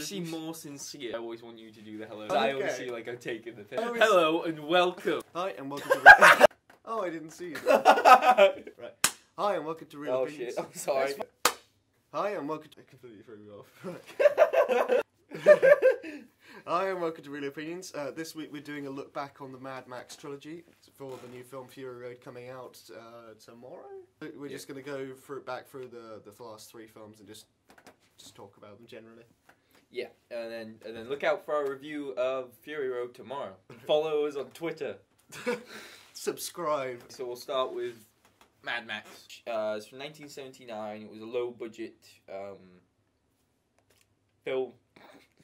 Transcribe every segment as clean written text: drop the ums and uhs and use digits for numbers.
seem more sincere. I always want you to do the hello. Okay. I always see like I'm taking the piss. Always- Hello and welcome. Hi and welcome to. Oh, I didn't see you. Right. Hi and welcome to Real Oh Opinions. shit! I'm sorry. Hi and welcome to. I completely threw me off. Hi and welcome to Real Opinions. This week we're doing a look back on the Mad Max trilogy for the new film Fury Road coming out tomorrow. We're just going to go back through the last three films and just talk about them generally. Yeah, and then look out for our review of Fury Road tomorrow. Follow us on Twitter. Subscribe. So we'll start with Mad Max. It's from 1979. It was a low budget film.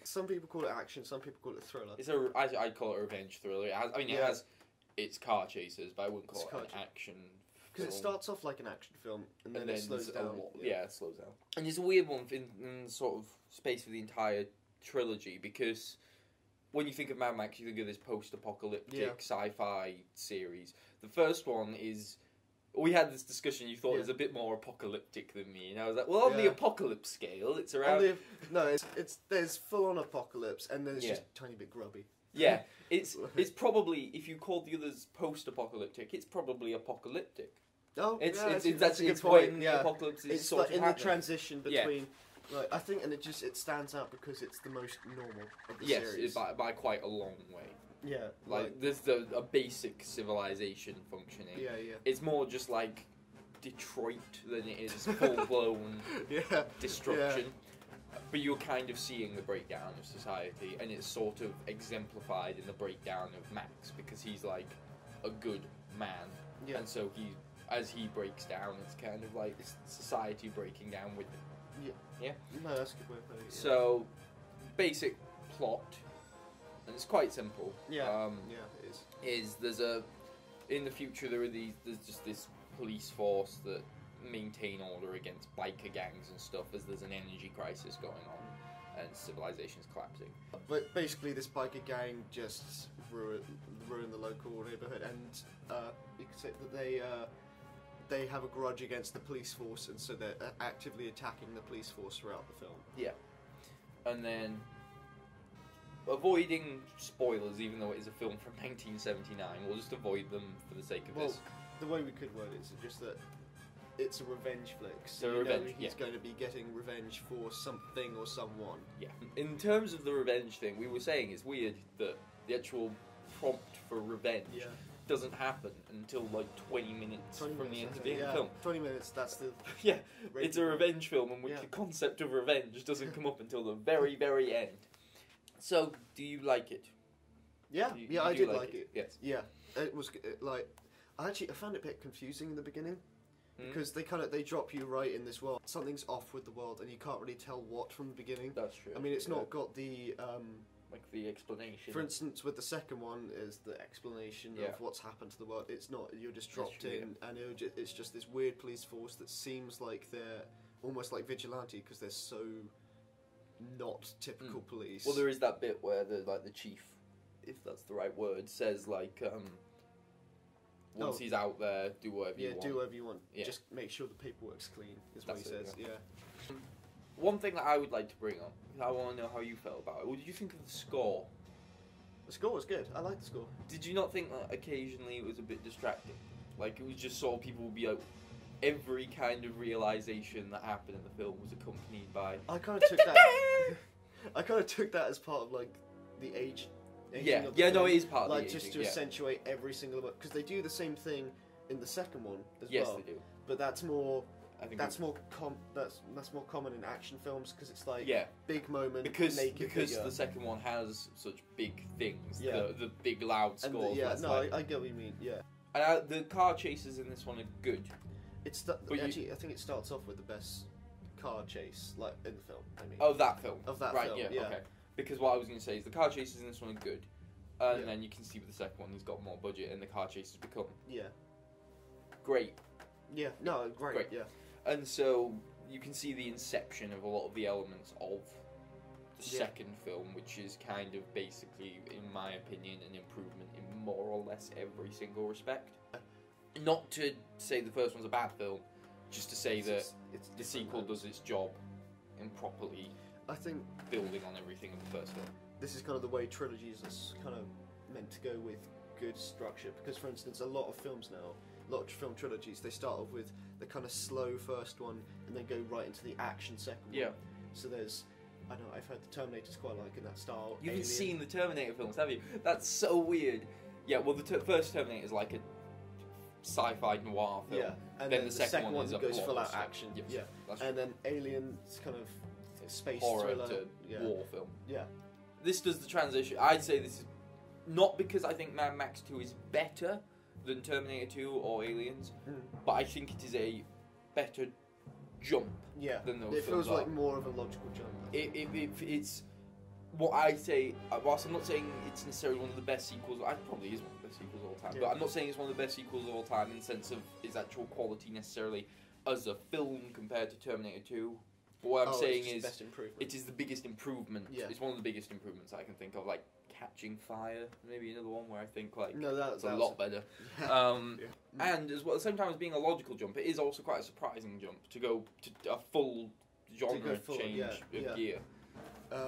Some people call it action, some people call it thriller. I'd call it a revenge thriller. It has its car chases, but I wouldn't call it an action. Because it starts off like an action film, and then it slows down. It slows down. And it's a weird one in sort of space for the entire trilogy, because when you think of Mad Max, you think of this post-apocalyptic sci-fi series. The first one is... We had this discussion, you thought it was a bit more apocalyptic than me, and I was like, well, on the apocalypse scale, it's around... there's full-on apocalypse, and then it's just a tiny bit grubby. Yeah, it's probably, if you called the others post-apocalyptic, it's probably apocalyptic. Oh, that's a good point. When the apocalypse is it's sort like of in happening. the transition between... Like, I think, and it stands out because it's the most normal of the series. Yes, by quite a long way. Yeah. Like there's a basic civilization functioning. Yeah, yeah. It's more just like Detroit than it is full-blown destruction. Yeah. But you're kind of seeing the breakdown of society, and it's sort of exemplified in the breakdown of Max, because he's like a good man. Yeah. And so as he breaks down, it's kind of like society breaking down with him. Yeah. Yeah? No, that's a good way of putting it. So, basic plot, and it's quite simple. Yeah, it is. In the future there's just this police force that maintain order against biker gangs and stuff, as there's an energy crisis going on and civilization's collapsing. But basically this biker gang just ruin the local neighborhood, and you could say that they have a grudge against the police force, and so they're actively attacking the police force throughout the film. Yeah. And then, avoiding spoilers, even though it is a film from 1979, we'll just avoid them for the sake of this. The way we could word it is just that it's a revenge flick. So he's going to be getting revenge for something or someone. Yeah. In terms of the revenge thing, we were saying it's weird that the actual prompt for revenge doesn't happen until like 20 minutes from the end of the film. 20 minutes, that's the... Yeah, it's a revenge film in which the concept of revenge doesn't come up until the very, very end. So, do you like it? Yeah, I did like it. Yes. Yeah, it was like... I found it a bit confusing in the beginning, because they drop you right in this world. Something's off with the world, and you can't really tell what from the beginning. That's true. I mean, it's not got the... like the explanation. For instance, with the second one, is the explanation of what's happened to the world. It's not, you're just dropped in, and it's just this weird police force that seems like they're almost like vigilante, because they're so not typical police. Well, there is that bit where the chief, if that's the right word, says like, once he's out there, do whatever you want. Yeah, do whatever you want. Yeah. Just make sure the paperwork's clean, is what he says. Yeah. One thing that I would like to bring up, I want to know how you felt about it. What did you think of the score? The score was good. I liked the score. Did you not think that occasionally it was a bit distracting? Like, it was just sort of people would be like, every kind of realisation that happened in the film was accompanied by... I kind of took that... I kind of took that as part of, like, the age... Yeah, of the film. No, it is part of the aging. Like, just to accentuate every single... Because they do the same thing in the second one as well. Yes, they do. But that's more... I think that's more common in action films, because it's like big moment, because naked the second one has such big things, the big loud scores. I get what you mean. Yeah, and the car chases in this one are good. I think it starts off with the best car chase like in the film. I mean, of that film, right? Film, yeah, okay. Because what I was going to say is the car chases in this one are good, and then you can see with the second one he's got more budget, and the car chases become great. Yeah, no, great. Yeah. And so you can see the inception of a lot of the elements of the second film, which is kind of basically, in my opinion, an improvement in more or less every single respect. Not to say the first one's a bad film, just to say that the sequel does its job improperly. I think building on everything of the first film. This is kind of the way trilogies are kind of meant to go with good structure. Because, for instance, a lot of films now, a lot of film trilogies, they start off with the kind of slow first one and then go right into the action second one. So there's, I know, I've heard the Terminator's quite like in that style. You haven't seen the Terminator films, have you? That's so weird. Yeah, well, the first Terminator is like a sci-fi noir film. Yeah, and then the second one is goes full out blockbuster. action. Yes, Yeah, and then Alien's kind of space horror thriller to war film. Yeah, this does the transition. I'd say this is not because I think Mad Max 2 is better than Terminator 2 or Aliens, but I think it is a better jump than those films. It feels like more of a logical jump. It's what I say. Whilst I'm not saying it's necessarily one of the best sequels, it probably is one of the best sequels of all time. But I'm not saying it's one of the best sequels of all time in the sense of its actual quality necessarily as a film compared to Terminator 2. But what I'm saying is, it is the biggest improvement. Yeah. It's one of the biggest improvements I can think of. Like Catching Fire, maybe another one where I think like that's a lot better. And as well, at the same time as being a logical jump, it is also quite a surprising jump to go to a full genre change of gear.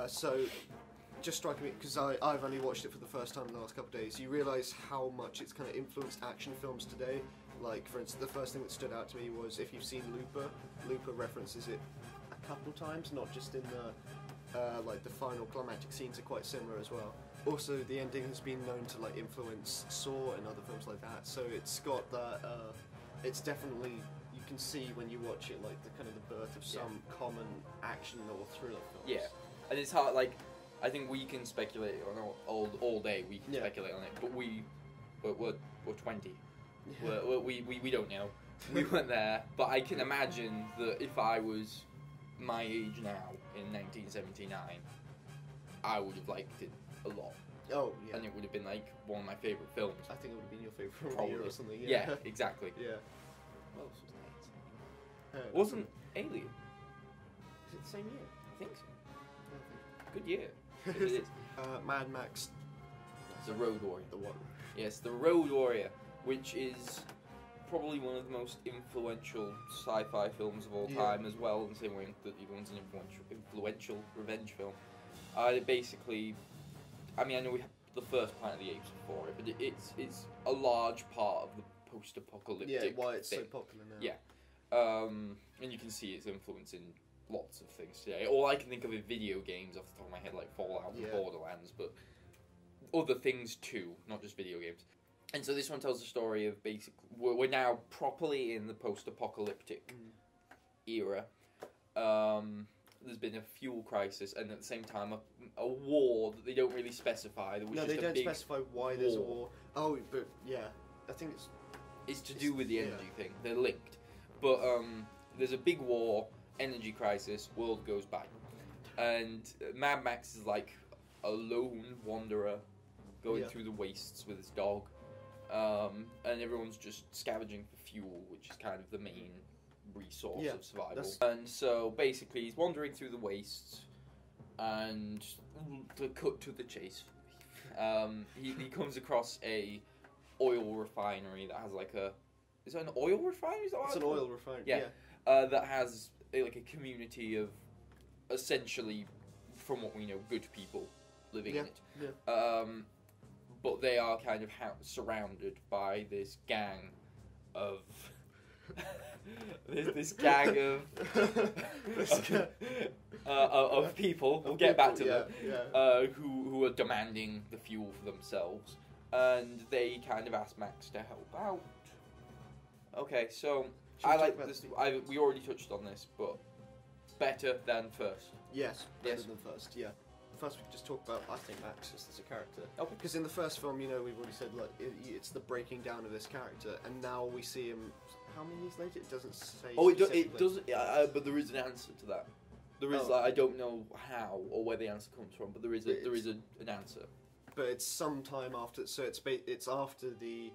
So, just striking me, because I've only watched it for the first time in the last couple of days, you realise how much it's kind of influenced action films today. Like, for instance, the first thing that stood out to me was, if you've seen Looper references it a couple times, not just in the, like, the final climactic scenes are quite similar as well. Also, the ending has been known to, like, influence Saw and other films like that, so it's got that, it's definitely, you can see when you watch it, like, the kind of the birth of some common action or thriller films. Yeah. And it's hard, like, I think we can speculate on all day, we can speculate on it, but we're 20. Yeah. We don't know. We weren't there, but I can imagine that if I was my age now, in 1979, I would have liked it a lot. Oh, yeah. And it would have been, like, one of my favourite films. I think it would have been your favourite film or something. Yeah, exactly. Yeah. What else was there? Wasn't Alien? Is it the same year? I think so. Good year. It is. Mad Max. The Road Warrior. The what? Yes, The Road Warrior, which is probably one of the most influential sci-fi films of all time as well, in the same way that the other one's an influential revenge film. Basically, I mean, I know we have the first Planet of the Apes before it, but it's a large part of the post-apocalyptic why it's thing. so popular now. Yeah. And you can see its influence in lots of things today. All I can think of is video games off the top of my head, like Fallout and Borderlands, but other things too, not just video games. And so this one tells the story of we're now properly in the post-apocalyptic era. There's been a fuel crisis, and at the same time a war that they don't really specify. No, they don't specify why there's a war. Oh, but I think it's to do with the energy thing. They're linked, but there's a big war. Energy crisis, world goes by, and Mad Max is like a lone wanderer going through the wastes with his dog, and everyone's just scavenging for fuel, which is kind of the main resource of survival. And so basically he's wandering through the wastes, and to cut to the chase, he comes across a oil refinery that has like is it an oil refinery? It's an oil refinery, that has like a community of essentially, from what we know, good people living in it. Yeah. But they are kind of surrounded by this gang of this gang of people. We'll get back to them. Who are demanding the fuel for themselves, and they kind of ask Max to help out. Okay, so I like this. We already touched on this, but better than first. Yes, better than first. Yeah. First, we could just talk about, I think, Max just as a character. Okay. Because in the first film, we've already said, like, it's the breaking down of this character, and now we see him. How many years later? It doesn't say. Oh, it does. But there is an answer to that. There is. I don't know how or where the answer comes from, but there is an answer. But it's sometime after. So it's after the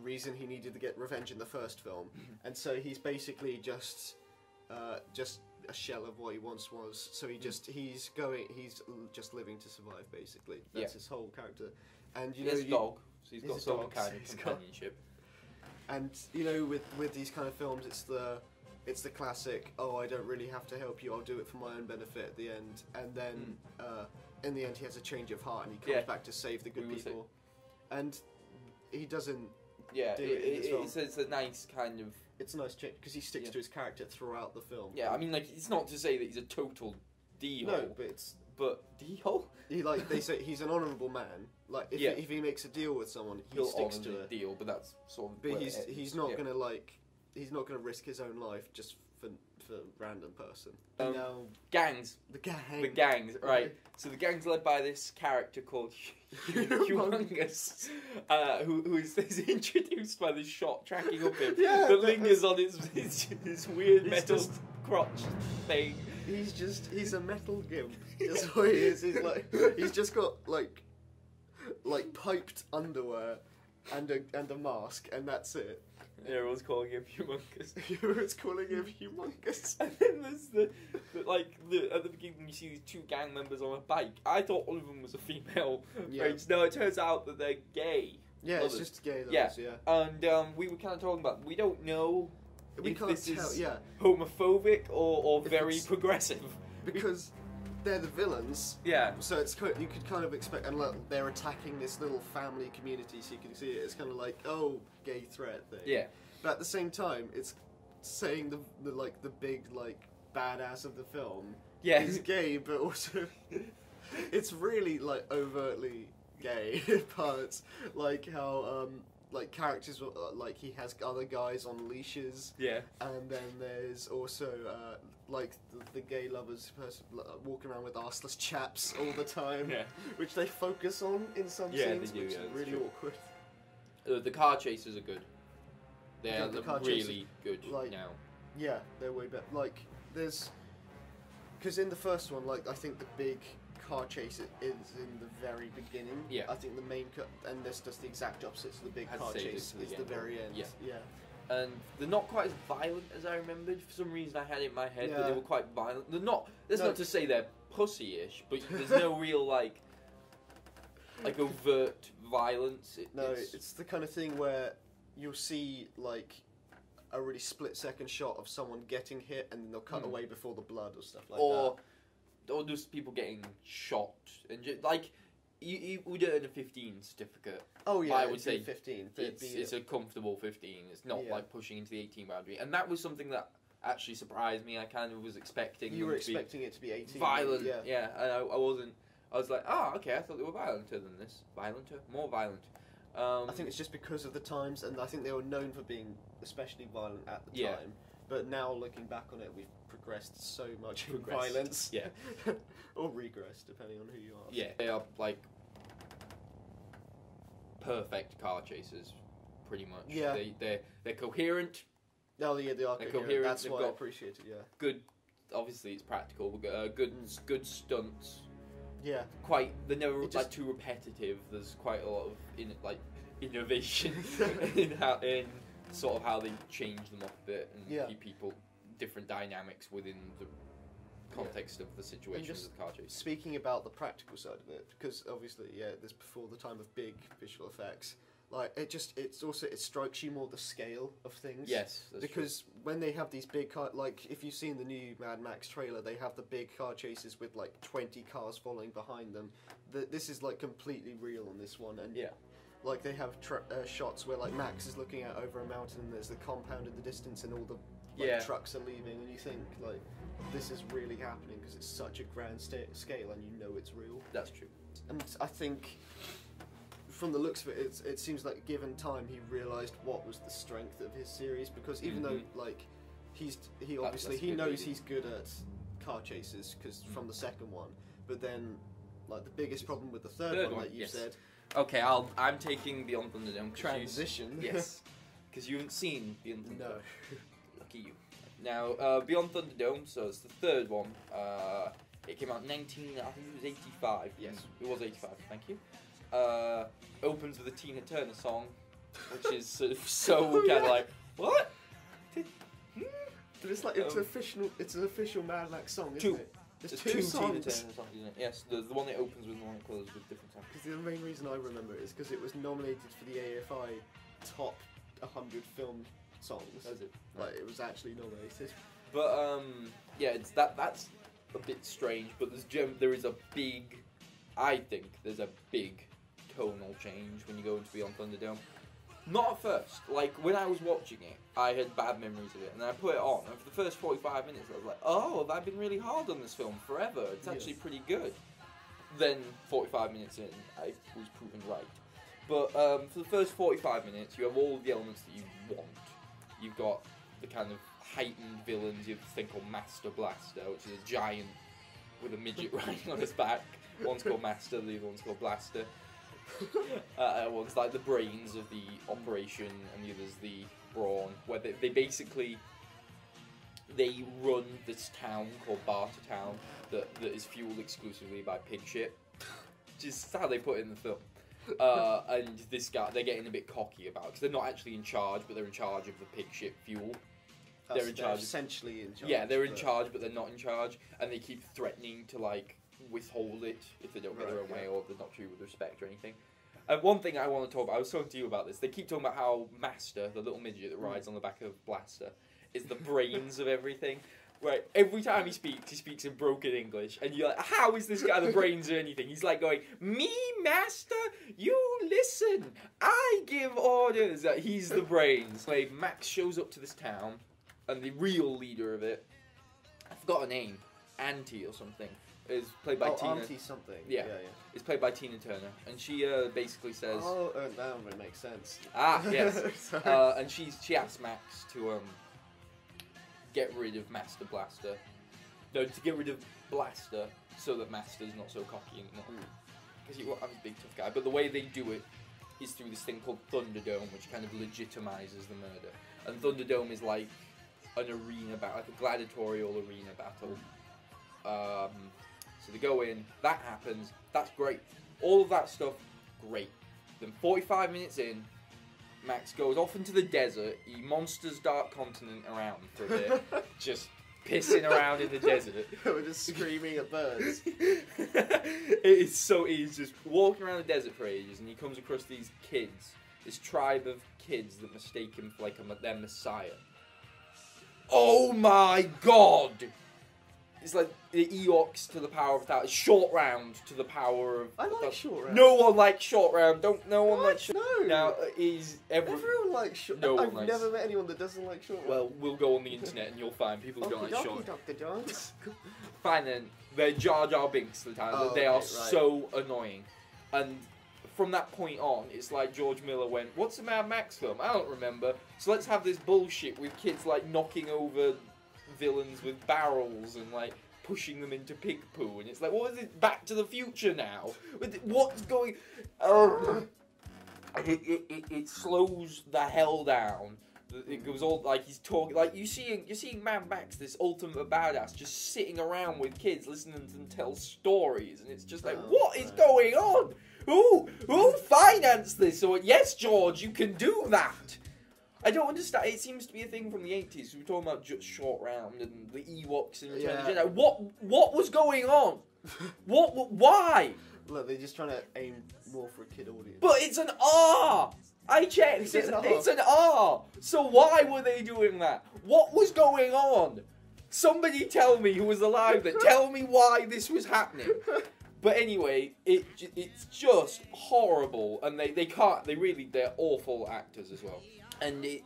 reason he needed to get revenge in the first film, and so he's basically just a shell of what he once was. So he's just living to survive, basically. That's his whole character. And he has a dog, so he's got some kind of companionship. And with these kind of films, it's it's the classic, oh, I don't really have to help you, I'll do it for my own benefit at the end. And then, in the end, he has a change of heart and he comes back to save the good people. And he doesn't do it in this film. It's a nice kind of... It's a nice change, because he sticks to his character throughout the film. Yeah, I mean, like, it's not to say that he's a total d-hole. No, but it's... But d-hole? They say he's an honourable man. Like, if he makes a deal with someone, he sticks to it. Deal, but that's sort of... But he's not gonna, like... He's not gonna risk his own life just for random person. Gangs. The gang. The gangs, right. So the gang's led by this character called Humongous, who is introduced by this shot tracking up him that lingers on his weird metal crotch thing. He's a metal gimp. That's what he is. He's just got like piped underwear and a mask, and that's it. Everyone's calling him Humongous. Everyone's calling him Humongous. And then there's at the beginning you see these two gang members on a bike. I thought one of them was a female. No, it turns out that they're gay. Yeah, lovers. It's just gay lovers, yeah. And we were kind of talking about, we don't know if this is homophobic or very progressive. Because they're the villains. Yeah. So you could kind of expect, and they're attacking this little family community, so you can see it. It's kind of like, oh, gay threat thing. Yeah. But at the same time, it's saying the big badass of the film is gay, but also it's really overtly gay parts, like how characters he has other guys on leashes. Yeah. And then there's also the gay lovers walking around with arseless chaps all the time, which they focus on in some scenes, which is really awkward. The car chases are good. They are really good now. Yeah, they're way better. Because in the first one, I think the big car chase is in the very beginning. Yeah. I think the main and this does the exact opposite. So the big car chase is the very end. Yeah. And they're not quite as violent as I remembered. For some reason, I had it in my head that they were quite violent. They're not. That's not to say they're pussy-ish, but there's no real overt violence. It's the kind of thing where you'll see a really split-second shot of someone getting hit, and then they'll cut away before the blood or stuff like that. Or just people getting shot and you would earn a 15 certificate. Oh yeah, I would say 15. It's a comfortable 15. It's not pushing into the 18 boundary, and that was something that actually surprised me. I kind of was expecting. You were expecting it to be 18. Violent, yeah. And I wasn't. I was like, okay, I thought they were violenter than this. More violent. I think it's just because of the times, and I think they were known for being especially violent at the time. But now looking back on it, we've progressed so much in violence. Yeah. Or regressed, depending on who you are. Yeah. They are perfect car chases, pretty much. Yeah. They're coherent. Oh yeah, they are coherent. That's what I appreciate it, Good, obviously it's practical, good stunts. Yeah. They're never too repetitive. There's quite a lot of innovation in sort of how they change them up a bit and keep people different dynamics within the context of the situation of the car chase. Speaking about the practical side of it, because obviously, this before the time of big visual effects. It strikes you more the scale of things. Yes, that's because when they have these big car, if you've seen the new Mad Max trailer, they have the big car chases with 20 cars following behind them. This is completely real in this one, and they have shots where Max is looking out over a mountain, and there's the compound in the distance, and all the trucks are leaving, and you think this is really happening because it's such a grand scale, and you know it's real. That's true. And I think, from the looks of it, it seems like given time he realised what was the strength of his series, because even though he obviously knows he's good at car chases because from the second one, but then the biggest problem with the third one that you said. Okay, I'm taking Beyond Thunderdome. Transition. Yes, because you haven't seen Beyond Thunderdome. No. Lucky you. Now Beyond Thunderdome, so it's the third one. It came out in I think it was 85. Yes, it was 85. Thank you. Opens with a Tina Turner song, which is sort of so kind of what? But it's an official Mad Max song, isn't it? There's two Tina Turner songs, isn't it? Yes, the one that opens with and the one that closes with different songs. Because the main reason I remember it is because it was nominated for the AFI Top 100 Film songs. Does it? Like, it was actually nominated. But yeah, it's that's a bit strange. But there is a big, I think there's a big tonal change when you go into Beyond Thunderdome. Not at first. Like, when I was watching it, I had bad memories of it, and then I put it on, and for the first 45 minutes, I was like, oh, have I been really hard on this film forever? It's actually pretty good. Then, 45 minutes in, I was proven right. But for the first 45 minutes, you have all the elements that you want. You've got the kind of heightened villains. You have this thing called Master Blaster, which is a giant with a midget riding on his back. One's called Master, the other one's called Blaster. One's like the brains of the operation, and the other's the brawn. Where they basically they run this town called Barter Town that is fueled exclusively by pig shit. Which is how they put it in the film. And this guy, they're getting a bit cocky about it, because they're not actually in charge, but they're in charge of the pig shit fuel. They're in charge. Essentially in charge. Yeah, they're in charge, but they're not in charge, and they keep threatening to like withhold it if they don't get their own way, or they're not treated with respect or anything. And one thing I want to talk about, I was talking to you about this. They keep talking about how Master, the little midget that rides on the back of Blaster, is the brains of everything. Right, every time he speaks in broken English, and you're like, how is this guy the brains or anything? He's like going, me, Master, you listen, I give orders. He's the brains. Like, Max shows up to this town, and the real leader of it, I forgot her name, Auntie or something, is played by Tina. Auntie something. Yeah. It's played by Tina Turner, and she basically says... Oh, that would make sense. Ah, yes. And she asks Max to get rid of Master Blaster. No, to get rid of Blaster so that Master's not so cocky anymore. Because I'm a big tough guy. But the way they do it is through this thing called Thunderdome, which kind of legitimizes the murder. And Thunderdome is like an arena battle, like a gladiatorial arena battle. So they go in, that happens, that's great. All of that stuff, great. Then 45 minutes in, Max goes off into the desert, he monsters Dark Continent around for a bit, just pissing around in the desert. We're just screaming at birds. He's just walking around the desert for ages, and he comes across these kids, this tribe of kids that mistake him for like their messiah. Oh my god! It's like the Ewoks to the power of 1,000. Short Round to the power of... I like Short Round. No one likes Short Round. No one likes Short Round. No. Now, everyone likes Short Round. I've never met anyone that doesn't like Short Round. Well, we'll go on the internet and you'll find people who don't like Short Round. Dr. Jones. Fine then. They're Jar Jar Binks the time. They are so annoying. And from that point on, it's like George Miller went, what's a Mad Max film? I don't remember. So let's have this bullshit with kids like knocking over villains with barrels and like pushing them into pig poo, and it's like, what is it? Back to the Future now? What's going? It slows the hell down. It goes all like he's talking, like you're seeing Mad Max, this ultimate badass, just sitting around with kids, listening to them tell stories, and it's just like, what is going on? Who financed this? Or yes, George, you can do that. I don't understand. It seems to be a thing from the 80s. We were talking about just Short Round and the Ewoks and Return of the Jedi. What was going on? Why? Look, they're just trying to aim more for a kid audience. But it's an R! I checked. It's an R! So why were they doing that? What was going on? Somebody tell me who was alive that tell me why this was happening. But anyway, it's just horrible, and they're awful actors as well. And it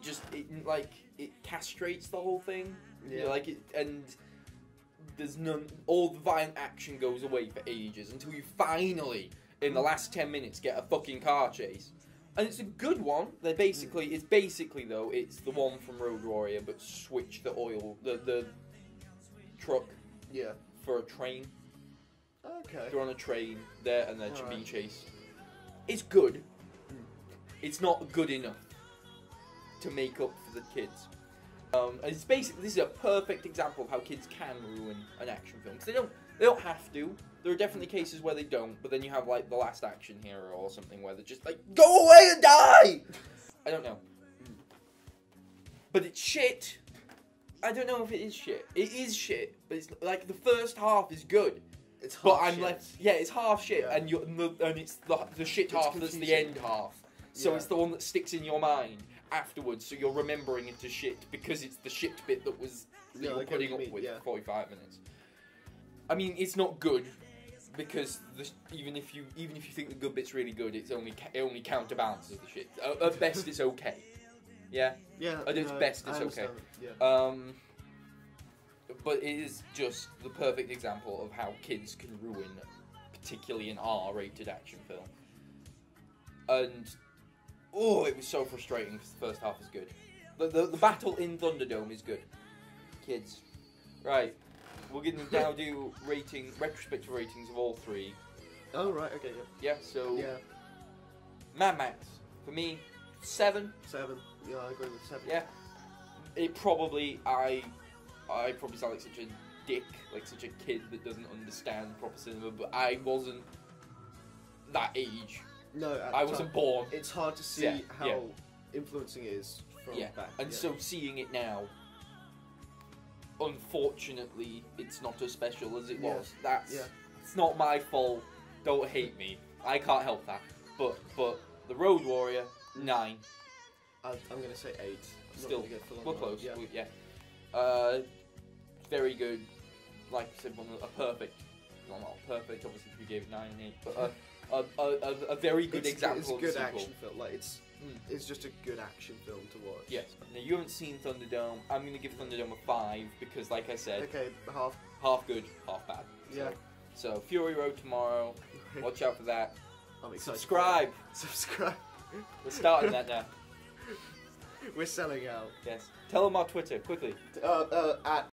castrates the whole thing. Yeah. And there's all the violent action goes away for ages until you finally, in the last 10 minutes, get a fucking car chase. And it's a good one. It's basically it's the one from Road Warrior, but switch the the truck for a train. Okay. They're on a train there, and they're being chased. It's good. It's not good enough to make up for the kids. It's basically, this is a perfect example of how kids can ruin an action film. Because they don't have to. There are definitely cases where they don't, but then you have like The Last Action Hero or something where they're just like, go away and die! I don't know. But it's shit. I don't know if it is shit. It is shit, but it's like the first half is good. It's half shit. It's half shit, yeah. and it's the shit half that's the end half. So it's the one that sticks in your mind. afterwards, so you're remembering it as shit because it's the shit bit that was you were putting up with for 45 minutes. I mean, it's not good because even if you think the good bit's really good, it only counterbalances the shit. At best, it's okay. Yeah. Yeah. At its best, it's okay. Yeah. But it is just the perfect example of how kids can ruin, particularly an R-rated action film. And it was so frustrating because the first half is good. The battle in Thunderdome is good. Kids, right? We're going to now do retrospective ratings of all three. Oh right, okay, yeah. Yeah. So. Yeah. Mad Max for me, 7. 7. Yeah, I agree with 7. Yeah. It probably I probably sound like such a dick, like such a kid that doesn't understand proper cinema, but I wasn't that age. No, I wasn't born. It's hard to see how influencing it is from back. And so seeing it now, unfortunately, it's not as special as it was. It's not my fault. Don't hate me. I can't help that. But the Road Warrior, 9. I'm gonna say 8. Still, we're close. Yeah. Very good. Like I said, a perfect. Well, not perfect. Obviously, we gave it 9 and 8, but a very good example. It's a good action film. Like it's just a good action film to watch. Yes. Now you haven't seen Thunderdome. I'm going to give Thunderdome a 5 because, like I said, okay, half good, half bad. Yeah. So Fury Road tomorrow. Watch out for that. I'm excited. Subscribe. We're starting that now. We're selling out. Yes. Tell them our Twitter quickly. At